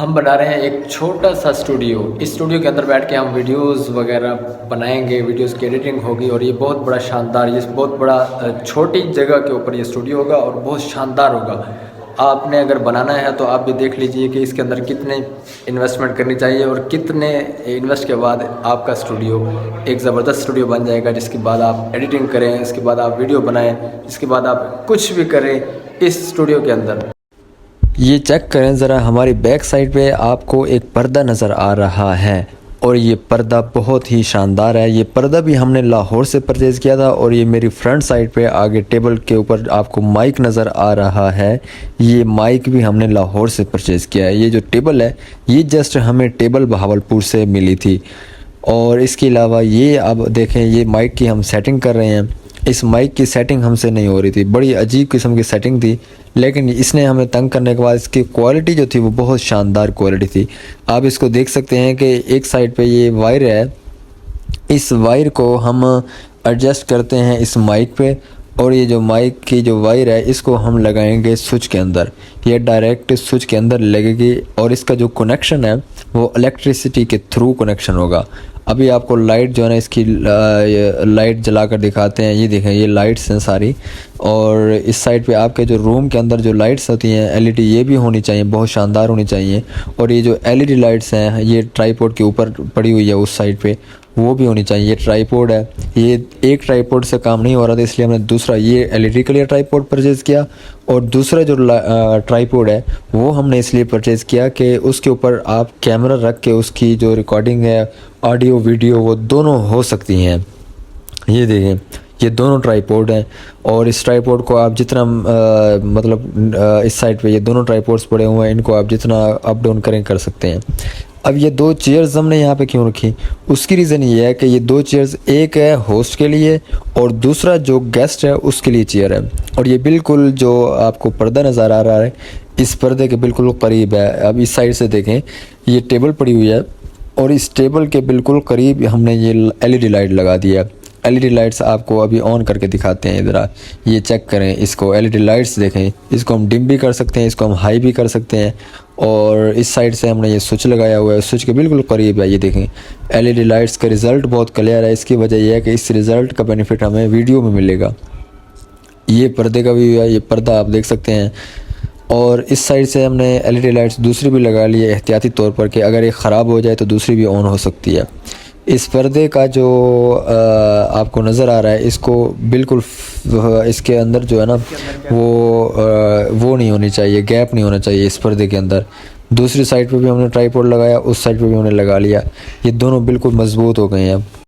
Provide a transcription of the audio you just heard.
हम बना रहे हैं एक छोटा सा स्टूडियो। इस स्टूडियो के अंदर बैठ के हम वीडियोस वगैरह बनाएंगे, वीडियोस की एडिटिंग होगी और ये बहुत बड़ा शानदार, ये बहुत बड़ा छोटी जगह के ऊपर ये स्टूडियो होगा और बहुत शानदार होगा। आपने अगर बनाना है तो आप भी देख लीजिए कि इसके अंदर कितने इन्वेस्टमेंट करनी चाहिए और कितने इन्वेस्ट के बाद आपका स्टूडियो एक ज़बरदस्त स्टूडियो बन जाएगा, जिसके बाद आप एडिटिंग करें, इसके बाद आप वीडियो बनाएं, इसके बाद आप कुछ भी करें इस स्टूडियो के अंदर। ये चेक करें ज़रा, हमारी बैक साइड पे आपको एक पर्दा नज़र आ रहा है और ये पर्दा बहुत ही शानदार है। ये पर्दा भी हमने लाहौर से परचेज़ किया था और ये मेरी फ्रंट साइड पे आगे टेबल के ऊपर आपको माइक नज़र आ रहा है, ये माइक भी हमने लाहौर से परचेज़ किया है। ये जो टेबल है ये जस्ट हमें टेबल बहावलपुर से मिली थी। और इसके अलावा ये अब देखें, ये माइक की हम सेटिंग कर रहे हैं। इस माइक की सेटिंग हमसे नहीं हो रही थी, बड़ी अजीब किस्म की सेटिंग थी, लेकिन इसने हमें तंग करने के बाद इसकी क्वालिटी जो थी वो बहुत शानदार क्वालिटी थी। आप इसको देख सकते हैं कि एक साइड पे ये वायर है, इस वायर को हम एडजस्ट करते हैं इस माइक पे और ये जो माइक की जो वायर है इसको हम लगाएंगे स्विच के अंदर, ये डायरेक्ट स्विच के अंदर लगेगी और इसका जो कनेक्शन है वो इलेक्ट्रिसिटी के थ्रू कनेक्शन होगा। अभी आपको लाइट जो है ना, इसकी लाइट जला कर दिखाते हैं। ये देखें, ये लाइट्स हैं सारी, और इस साइड पे आपके जो रूम के अंदर जो लाइट्स होती हैं एलईडी, ये भी होनी चाहिए, बहुत शानदार होनी चाहिए। और ये जो एलईडी लाइट्स हैं ये ट्राईपोड के ऊपर पड़ी हुई है उस साइड पे, वो भी होनी चाहिए। ये ट्राईपोड है, ये एक ट्राईपोड से काम नहीं हो रहा था, इसलिए हमने दूसरा ये एलईडी के लिए ट्राईपोड परचेज़ किया और दूसरा जो ट्राईपोड है वो हमने इसलिए परचेज़ किया कि उसके ऊपर आप कैमरा रख के उसकी जो रिकॉर्डिंग है, ऑडियो वीडियो, वो दोनों हो सकती हैं। ये देखें, ये दोनों ट्राईपोड हैं और इस ट्राईपोड को आप जितना इस साइड पे ये दोनों ट्राईपोड्स पड़े हुए हैं, इनको आप जितना अप डाउन करें कर सकते हैं। अब ये दो चेयर्स हमने यहाँ पे क्यों रखी, उसकी रीज़न ये है कि ये दो चेयर्स, एक है होस्ट के लिए और दूसरा जो गेस्ट है उसके लिए चेयर है। और ये बिल्कुल जो आपको पर्दा नज़र आ रहा है इस पर्दे के बिल्कुल करीब है। अब इस साइड से देखें, ये टेबल पड़ी हुई है और इस टेबल के बिल्कुल करीब हमने ये एलईडी लाइट लगा दिया। एलईडी लाइट्स आपको अभी ऑन करके दिखाते हैं, ज़रा ये चेक करें इसको। एलईडी लाइट्स देखें, इसको हम डिम भी कर सकते हैं, इसको हम हाई भी कर सकते हैं। और इस साइड से हमने ये स्विच लगाया हुआ है, स्विच के बिल्कुल करीब है। ये देखें, एलईडी लाइट्स का रिज़ल्ट बहुत क्लियर है। इसकी वजह यह है कि इस रिज़ल्ट का बेनिफिट हमें वीडियो में मिलेगा। ये पर्दे का भी है, ये पर्दा आप देख सकते हैं। और इस साइड से हमने एलईडी लाइट्स दूसरी भी लगा ली है एहतियाती तौर पर, कि अगर ये ख़राब हो जाए तो दूसरी भी ऑन हो सकती है। इस पर्दे का जो आपको नज़र आ रहा है, इसको बिल्कुल इसके अंदर जो है ना वो नहीं होनी चाहिए, गैप नहीं होना चाहिए इस पर्दे के अंदर। दूसरी साइड पे भी हमने ट्राईपोड लगाया, उस साइड पे भी हमने लगा लिया, ये दोनों बिल्कुल मजबूत हो गए हैं अब।